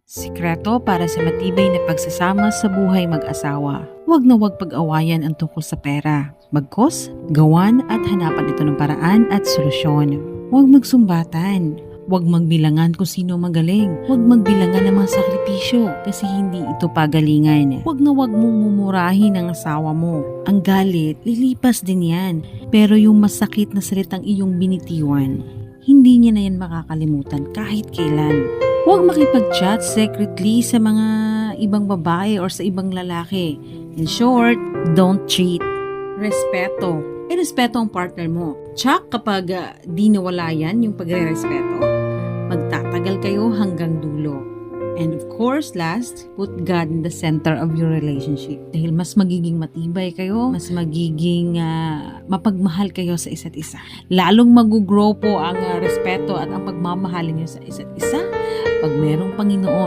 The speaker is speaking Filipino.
Sikreto para sa matibay na pagsasama sa buhay mag-asawa. Huwag na huwag pag-awayan ang tungkol sa pera. Bagkus, gawan at hanapan ito ng paraan at solusyon. Huwag magsumbatan. Huwag magbilangan kung sino magaling. Huwag magbilangan ng mga sakripisyo kasi hindi ito pagalingan. Huwag na huwag mong mumurahin ang asawa mo. Ang galit, lilipas din yan. Pero yung masakit na salitang iyong binitiwan, hindi niya na yan makakalimutan kahit kailan. Huwag makipag-chat secretly sa mga ibang babae or sa ibang lalaki. In short, don't cheat. Respeto. Respeto ang partner mo. Tsak kapag di nawala yan yung pagre-respeto, magtatagal kayo hanggang dulo. And of course, last, put God in the center of your relationship. Dahil mas magiging matibay kayo, mas magiging mapagmahal kayo sa isa't isa. Lalong mag-grow po ang respeto at ang pagmamahalin nyo sa isa't isa pag merong Panginoon.